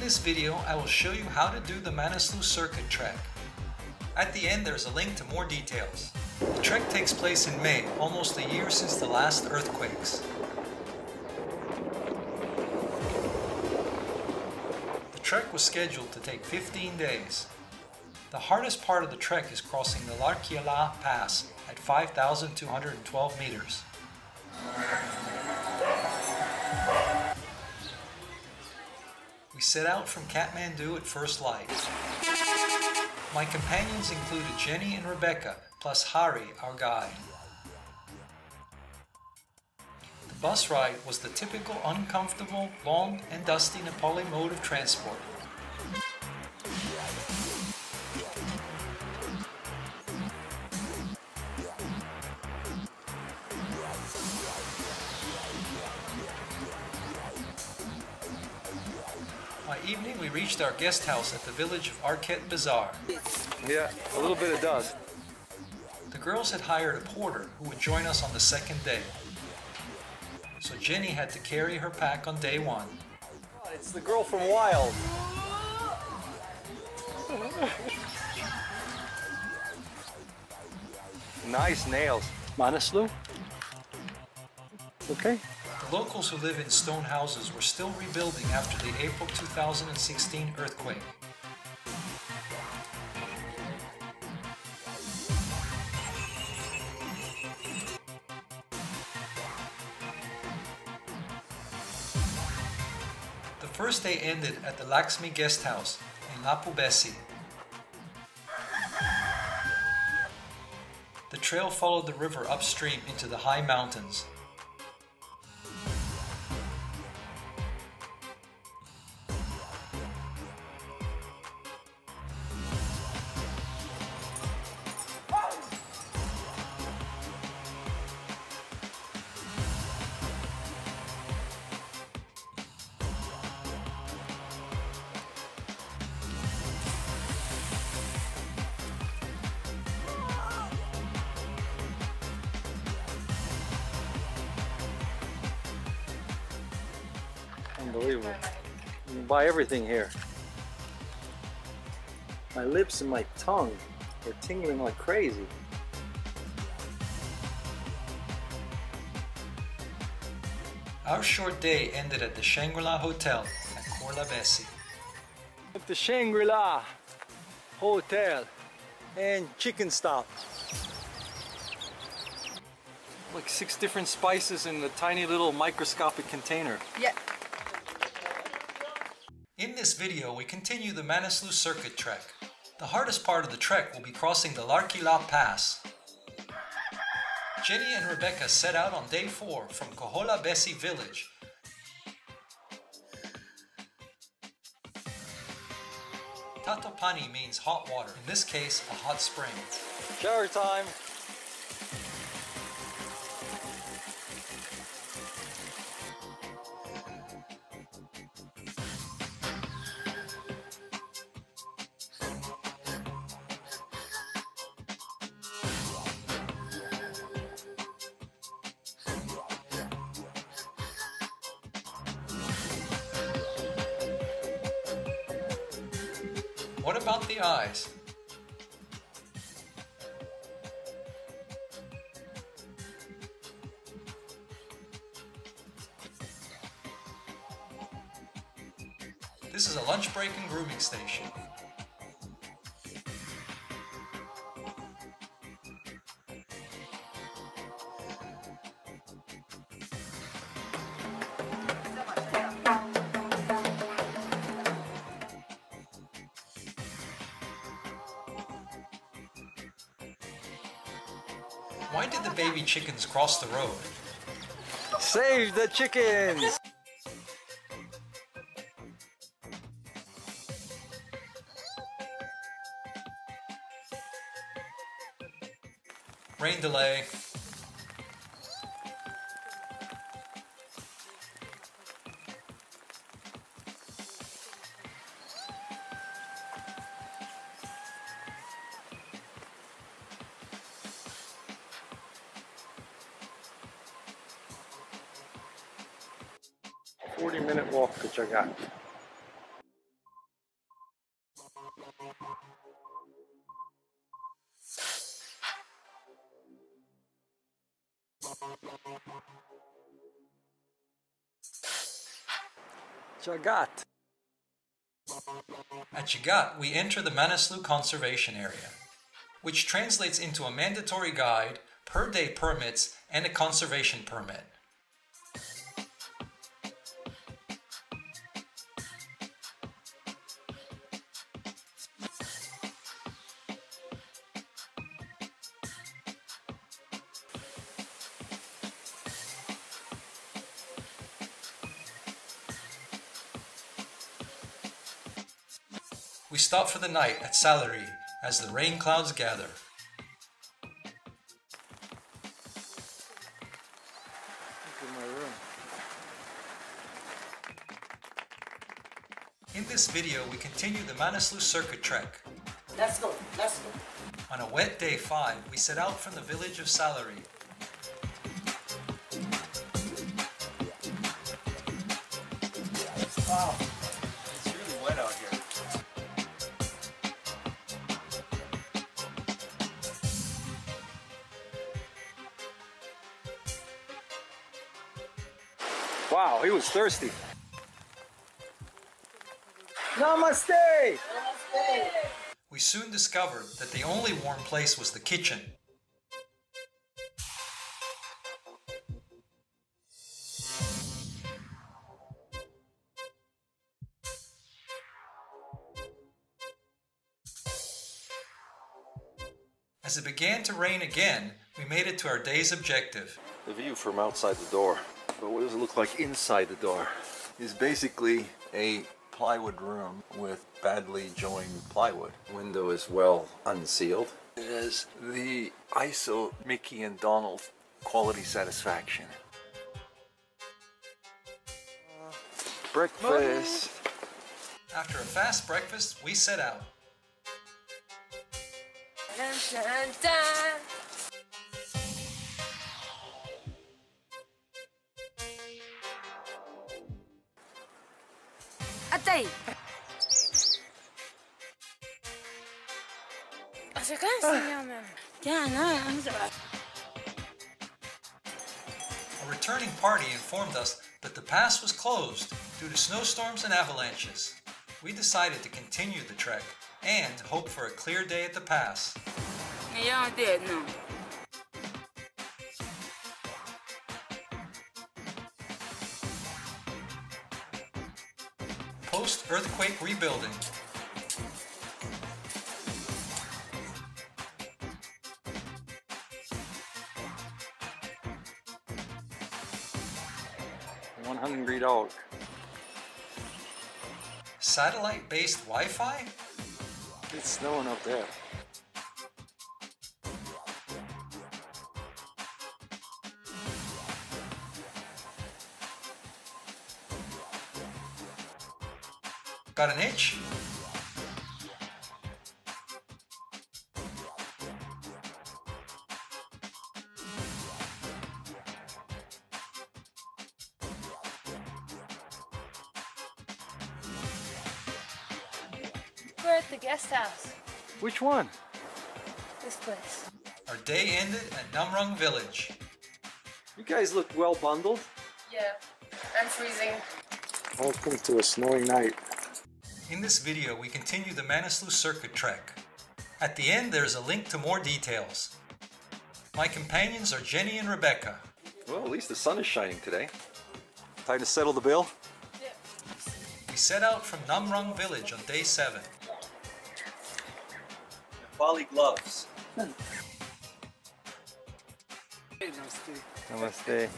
this video, I will show you how to do the Manaslu circuit trek. At the end, there's a link to more details. The trek takes place in May, almost a year since the last earthquakes. The trek was scheduled to take 15 days. The hardest part of the trek is crossing the Larke Pass at 5,212 meters. We set out from Kathmandu at first light. My companions included Jenny and Rebekka, plus Hari, our guide. The bus ride was the typical uncomfortable, long and dusty Nepali mode of transport. By evening, we reached our guest house at the village of Arkhet Bazar. Yeah, a little bit of dust. The girls had hired a porter who would join us on the second day. So Jenny had to carry her pack on day one. It's the girl from Wild. Nice nails. Manaslu? Okay. The locals who live in stone houses were still rebuilding after the April 2016 earthquake. The first day ended at the Lakshmi guest house in Larkye. The trail followed the river upstream into the high mountains. Unbelievable. You can buy everything here. My lips and my tongue are tingling like crazy. Our short day ended at the Shangri-La Hotel at Larkye. At the Shangri-La Hotel and chicken stop. Like 6 different spices in a tiny little microscopic container. Yeah. In this video, we continue the Manaslu circuit trek. The hardest part of the trek will be crossing the Larke Pass. Jenny and Rebekka set out on day 4 from Larkye village. Tatopani means hot water, in this case a hot spring. Shower time! What about the eyes? This is a lunch break and grooming station. Why did the baby chickens cross the road? Save the chickens! Rain delay. A 40-minute walk to Jagat. Jagat. At Jagat, we enter the Manaslu Conservation Area, which translates into a mandatory guide, per-day permits, and a conservation permit. We stop for the night at Larkye as the rain clouds gather. In this video, we continue the Manaslu Circuit Trek. Let's go, let's go. On a wet day 5, we set out from the village of Larkye. Wow, it's really wet out here. Wow, he was thirsty. Namaste! Namaste. We soon discovered that the only warm place was the kitchen. As it began to rain again, we made it to our day's objective. The view from outside the door, but what does it look like inside the door? Is basically a plywood room with badly joined plywood. Window is well unsealed. It has the ISO Mickey and Donald quality satisfaction. Breakfast. After a fast breakfast, we set out. Dun, dun, dun. Atay. A returning party informed us that the pass was closed due to snowstorms and avalanches. We decided to continue the trek and hope for a clear day at the pass. Yeah, I did, no. Post-earthquake rebuilding. One hungry dog. Satellite-based Wi-Fi? It's snowing up there. Got an itch? We're at the guest house. Which one? This place. Our day ended at Namrung Village. You guys look well bundled. Yeah, I'm freezing. Welcome to a snowy night. In this video, we continue the Manaslu Circuit Trek. At the end, there's a link to more details. My companions are Jenny and Rebekka. Well, at least the sun is shining today. Time to settle the bill? Yeah. We set out from Namrung Village on day 7. Bali gloves. Namaste.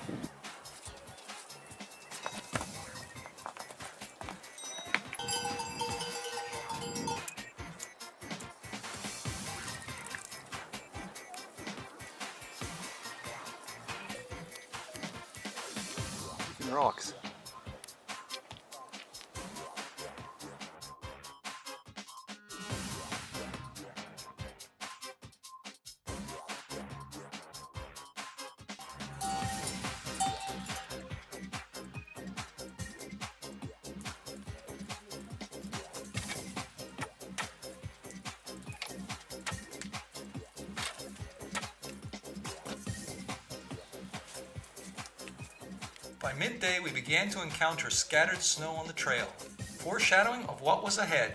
Rocks. By midday, we began to encounter scattered snow on the trail, foreshadowing of what was ahead.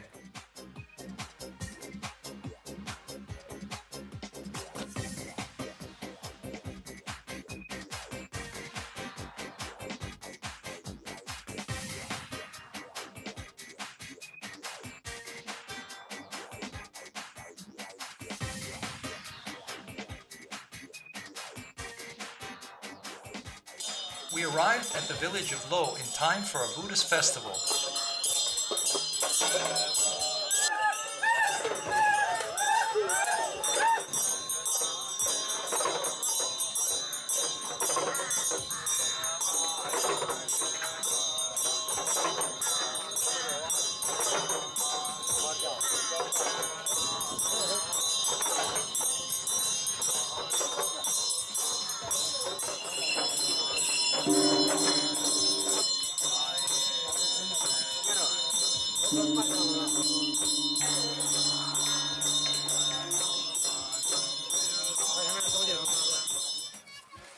We arrived at the village of Lo in time for a Buddhist festival.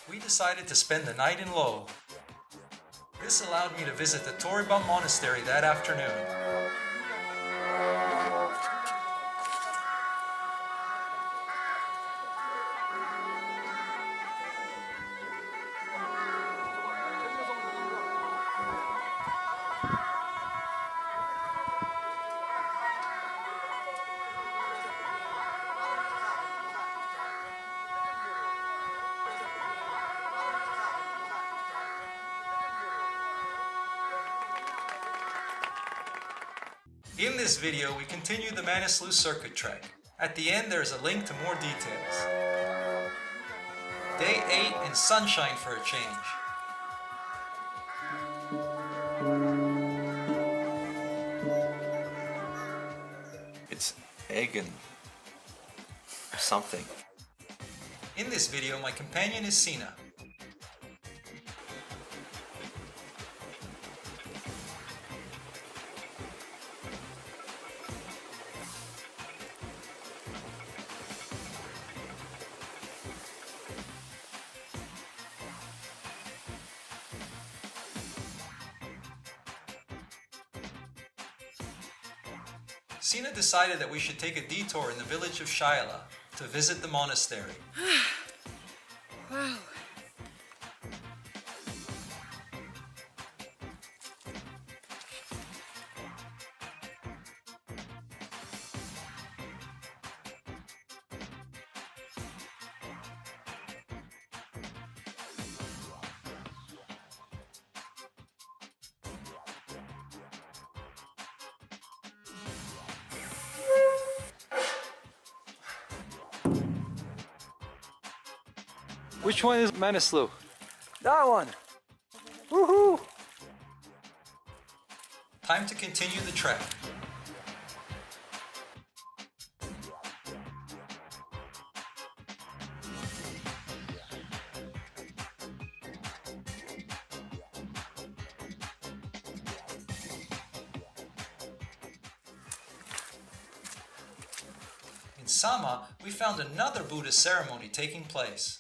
We decided to spend the night in Lo. This allowed me to visit the Toribam Monastery that afternoon. In this video, we continue the Manaslu circuit trek. At the end, there is a link to more details. Day 8 in sunshine for a change. It's egg and something. In this video, my companion is Sina. Sina decided that we should take a detour in the village of Shaila to visit the monastery. Wow. Which one is Manaslu? That one! Woohoo! Time to continue the trek. In Sama, we found another Buddhist ceremony taking place.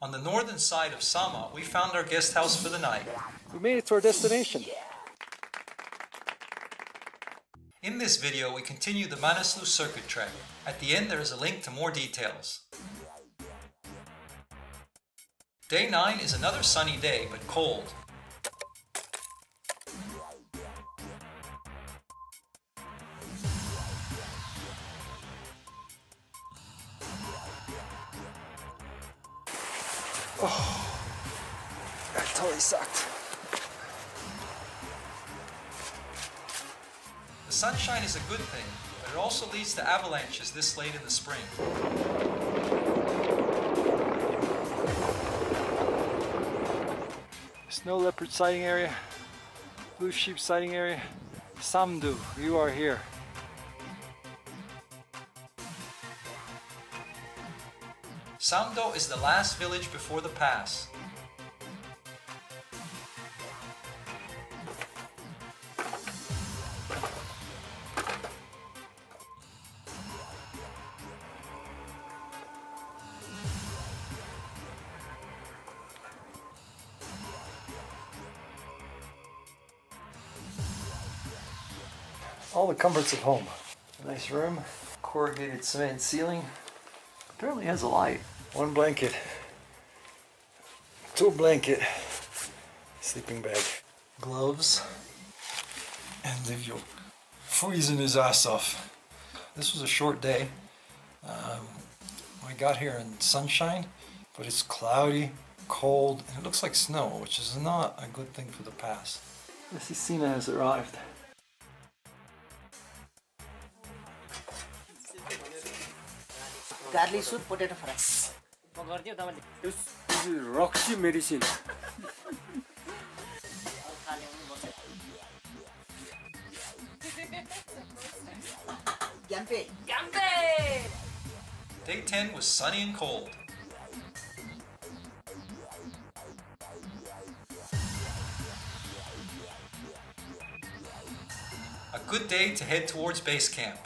On the northern side of Sama, we found our guest house for the night. We made it to our destination. In this video, we continue the Manaslu circuit trek. At the end, there is a link to more details. Day 9 is another sunny day, but cold. Oh, that totally sucked. The sunshine is a good thing, but it also leads to avalanches this late in the spring. Snow leopard sighting area, blue sheep sighting area. Kathmandu, you are here. Samdo is the last village before the pass. All the comforts of home. A nice room, corrugated cement ceiling. Apparently has a light. One blanket, two blanket, sleeping bag, gloves, and if you're freezing his ass off. This was a short day. I got here in sunshine, but it's cloudy, cold, and it looks like snow, which is not a good thing for the pass. Sina has arrived. Garlic soup, potato fry. This is Roxy medicine. Gampe. Day 10 was sunny and cold. A good day to head towards base camp.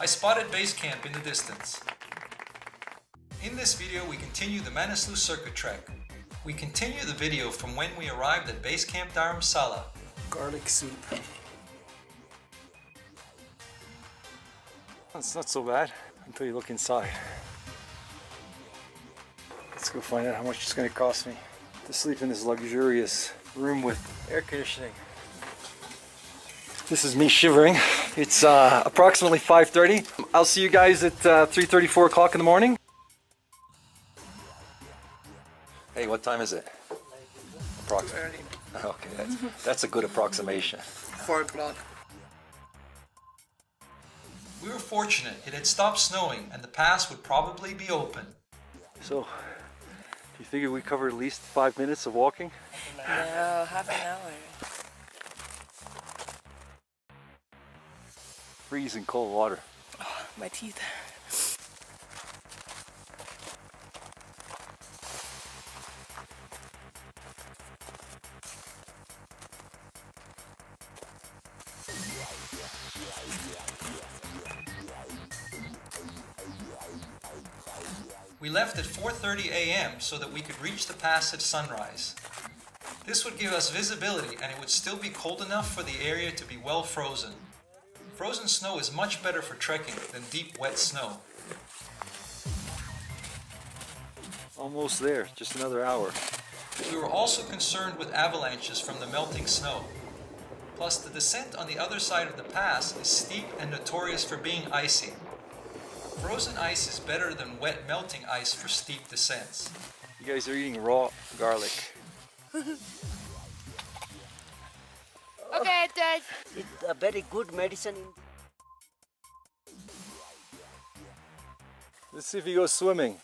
I spotted base camp in the distance. In this video we continue the Manaslu circuit trek. We continue the video from when we arrived at base camp Dharamsala. Garlic soup. That's not so bad until you look inside. Let's go find out how much it's going to cost me to sleep in this luxurious room with air conditioning. This is me shivering. It's approximately 5:30. I'll see you guys at 3:30, 4 o'clock in the morning. Hey, what time is it? Approximately. Okay, that's a good approximation. 4 o'clock. We were fortunate. It had stopped snowing and the pass would probably be open. So, do you figure we covered at least 5 minutes of walking? No, half an hour. Freezing cold water. Oh, my teeth. We left at 4:30 a.m. so that we could reach the pass at sunrise. This would give us visibility and it would still be cold enough for the area to be well frozen. Frozen snow is much better for trekking than deep wet snow. Almost there, just another hour. We were also concerned with avalanches from the melting snow. Plus, the descent on the other side of the pass is steep and notorious for being icy. Frozen ice is better than wet melting ice for steep descents. You guys are eating raw garlic. Okay, Dad. It's a very good medicine. Let's see if he goes swimming.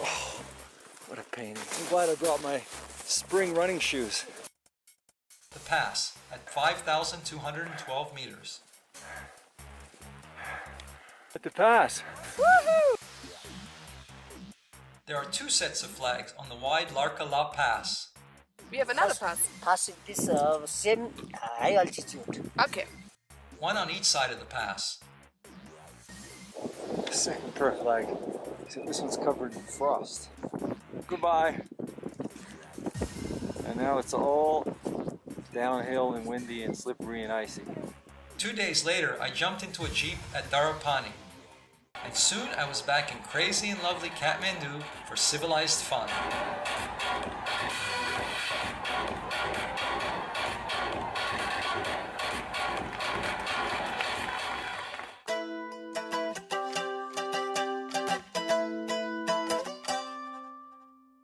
Oh, what a pain. I'm glad I brought my spring running shoes. The pass at 5,212 meters. At the pass. There are 2 sets of flags on the wide Larke Pass. We have another pass. Passing this same high altitude. Okay. 1 on each side of the pass. Second pair of flag. Except this one's covered in frost. Goodbye. And now it's all downhill and windy and slippery and icy. 2 days later, I jumped into a jeep at Darapani. And soon I was back in crazy and lovely Kathmandu for civilized fun.